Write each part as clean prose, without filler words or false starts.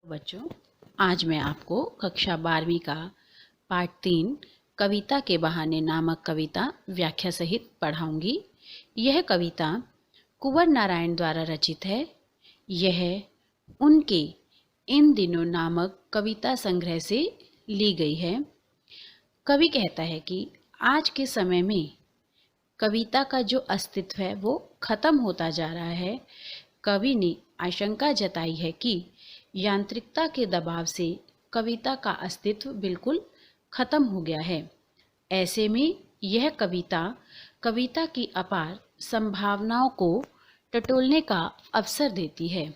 बच्चों, आज मैं आपको कक्षा 12वीं का पाठ 3 कविता के बहाने नामक कविता व्याख्या सहित पढ़ाऊंगी। यह कविता कुंवर नारायण द्वारा रचित है। यह उनके इन दिनों नामक कविता संग्रह से ली गई है। कवि कहता है कि आज के समय में कविता का जो अस्तित्व है वो खत्म होता जा रहा है। कवि ने आशंका जताई है कि यांत्रिकता के दबाव से कविता का अस्तित्व बिल्कुल खत्म हो गया है। ऐसे में यह कविता की अपार संभावनाओं को टटोलने का अवसर देती है।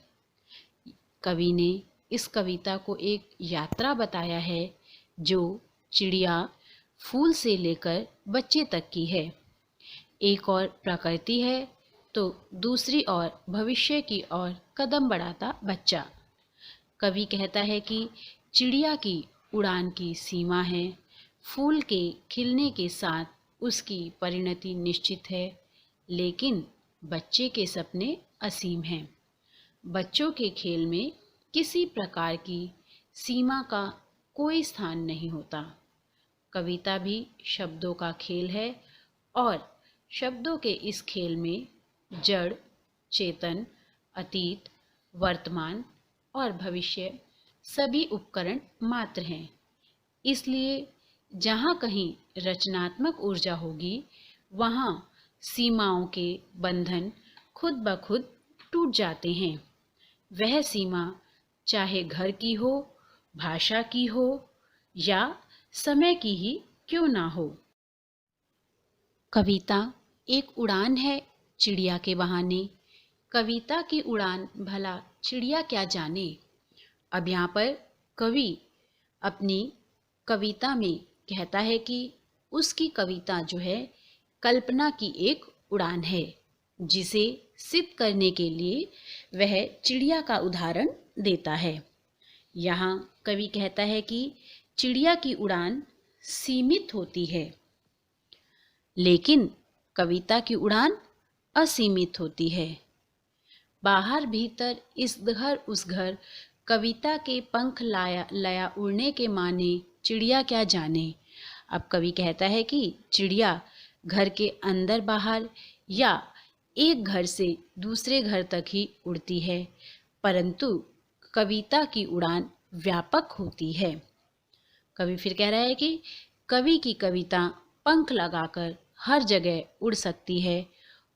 कवि ने इस कविता को एक यात्रा बताया है जो चिड़िया फूल से लेकर बच्चे तक की है। एक और प्रकृति है तो दूसरी ओर भविष्य की ओर कदम बढ़ाता बच्चा। कवि कहता है कि चिड़िया की उड़ान की सीमा है, फूल के खिलने के साथ उसकी परिणति निश्चित है, लेकिन बच्चे के सपने असीम हैं। बच्चों के खेल में किसी प्रकार की सीमा का कोई स्थान नहीं होता। कविता भी शब्दों का खेल है और शब्दों के इस खेल में जड़, चेतन, अतीत, वर्तमान और भविष्य सभी उपकरण मात्र हैं। इसलिए जहाँ कहीं रचनात्मक ऊर्जा होगी, वहाँ सीमाओं के बंधन खुद ब खुद टूट जाते हैं। वह सीमा चाहे घर की हो, भाषा की हो या समय की ही क्यों ना हो। कविता एक उड़ान है चिड़िया के बहाने। कविता की उड़ान भला चिड़िया क्या जाने। अब यहाँ पर कवि अपनी कविता में कहता है कि उसकी कविता जो है कल्पना की एक उड़ान है, जिसे सिद्ध करने के लिए वह चिड़िया का उदाहरण देता है। यहाँ कवि कहता है कि चिड़िया की उड़ान सीमित होती है, लेकिन कविता की उड़ान असीमित होती है। बाहर भीतर इस घर उस घर, कविता के पंख लया उड़ने के माने चिड़िया क्या जाने। अब कवि कहता है कि चिड़िया घर के अंदर बाहर या एक घर से दूसरे घर तक ही उड़ती है, परंतु कविता की उड़ान व्यापक होती है। कवि फिर कह रहा है कि कवि की कविता पंख लगाकर हर जगह उड़ सकती है।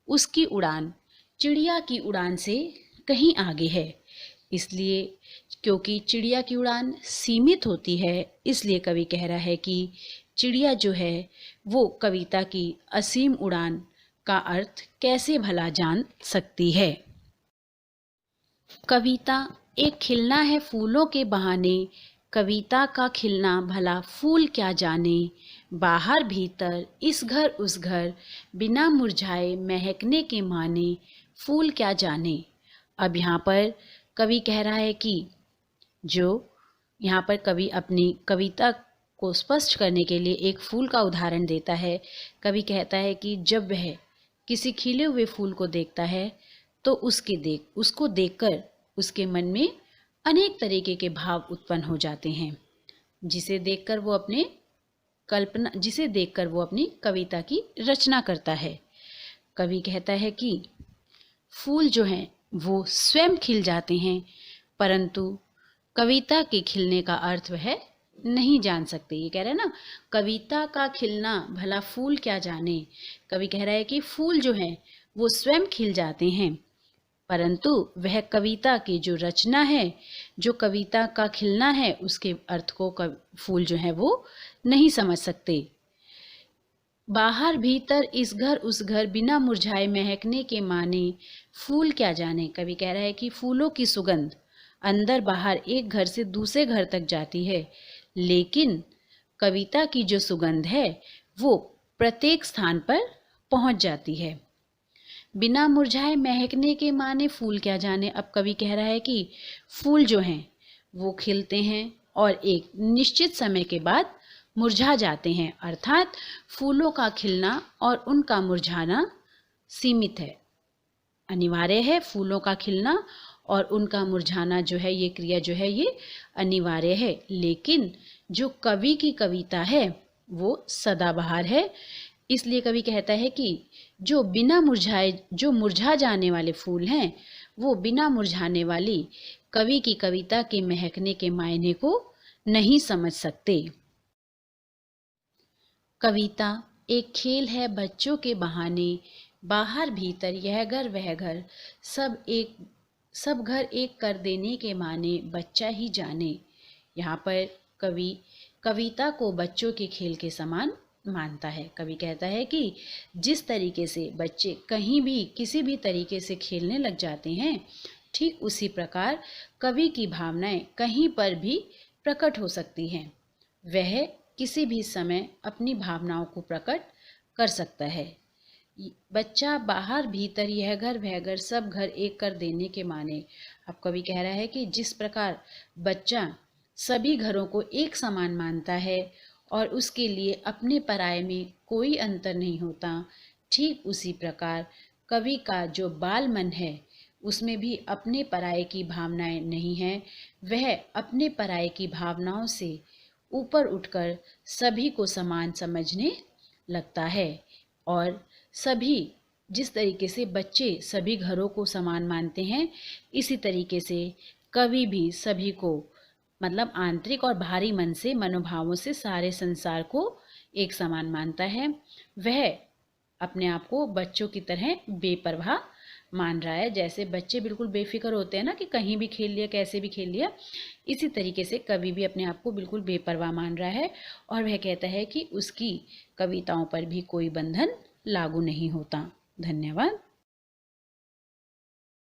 उसकी उड़ान चिड़िया की उड़ान से कहीं आगे है। इसलिए क्योंकि चिड़िया की उड़ान सीमित होती है, इसलिए कवि कह रहा है कि चिड़िया जो है वो कविता की असीम उड़ान का अर्थ कैसे भला जान सकती है। कविता एक खिलना है फूलों के बहाने, कविता का खिलना भला फूल क्या जाने। बाहर भीतर इस घर उस घर, बिना मुरझाए महकने के माने, फूल क्या जाने। अब यहाँ पर कवि कह रहा है कि जो यहाँ पर कवि अपनी कविता को स्पष्ट करने के लिए एक फूल का उदाहरण देता है। कवि कहता है कि जब वह किसी खिले हुए फूल को देखता है तो उसको देखकर उसके मन में अनेक तरीके के भाव उत्पन्न हो जाते हैं, जिसे देखकर वो अपनी कविता की रचना करता है। कवि कहता है कि फूल जो हैं वो स्वयं खिल जाते हैं, परंतु कविता के खिलने का अर्थ वह नहीं जान सकते। ये कह रहा है ना, कविता का खिलना भला फूल क्या जाने। कवि कह रहा है कि फूल जो हैं वो स्वयं खिल जाते हैं, परंतु वह कविता की जो रचना है, जो कविता का खिलना है, उसके अर्थ को फूल जो है वो नहीं समझ सकते। बाहर भीतर इस घर उस घर, बिना मुरझाए महकने के माने, फूल क्या जाने। कवि कह रहा है कि फूलों की सुगंध अंदर बाहर एक घर से दूसरे घर तक जाती है, लेकिन कविता की जो सुगंध है वो प्रत्येक स्थान पर पहुंच जाती है। बिना मुरझाए महकने के माने फूल क्या जाने। अब कवि कह रहा है कि फूल जो हैं वो खिलते हैं और एक निश्चित समय के बाद मुरझा जाते हैं, अर्थात फूलों का खिलना और उनका मुरझाना सीमित है, अनिवार्य है फूलों का खिलना और उनका मुरझाना जो है, ये क्रिया जो है ये अनिवार्य है। लेकिन जो कवि की कविता है वो सदाबहार है। इसलिए कवि कहता है कि जो बिना मुरझाए, जो मुरझा जाने वाले फूल हैं, वो बिना मुरझाने वाली कवि की कविता के महकने के मायने को नहीं समझ सकते। कविता एक खेल है बच्चों के बहाने, बाहर भीतर यह घर वह घर, सब घर एक कर देने के माने, बच्चा ही जाने। यहाँ पर कवि कविता को बच्चों के खेल के समान मानता है। कवि कहता है कि जिस तरीके से बच्चे कहीं भी किसी भी तरीके से खेलने लग जाते हैं, ठीक उसी प्रकार कवि की भावनाएं कहीं पर भी प्रकट हो सकती हैं। वह किसी भी समय अपनी भावनाओं को प्रकट कर सकता है। बच्चा बाहर भीतर यह घर वह घर, सब घर एक कर देने के माने। अब कवि कह रहा है कि जिस प्रकार बच्चा सभी घरों को एक समान मानता है और उसके लिए अपने पराये में कोई अंतर नहीं होता, ठीक उसी प्रकार कवि का जो बाल मन है उसमें भी अपने पराये की भावनाएं नहीं हैं। वह अपने पराये की भावनाओं से ऊपर उठकर सभी को समान समझने लगता है। और सभी, जिस तरीके से बच्चे सभी घरों को समान मानते हैं, इसी तरीके से कवि भी सभी को, मतलब आंतरिक और बाहरी मन से, मनोभावों से सारे संसार को एक समान मानता है। वह अपने आप को बच्चों की तरह बेपरवाह मान रहा है। जैसे बच्चे बिल्कुल बेफिक्र होते हैं ना कि कहीं भी खेल लिया, कैसे भी खेल लिया, इसी तरीके से कवि भी अपने आप को बिल्कुल बेपरवाह मान रहा है। और वह कहता है कि उसकी कविताओं पर भी कोई बंधन लागू नहीं होता। धन्यवाद।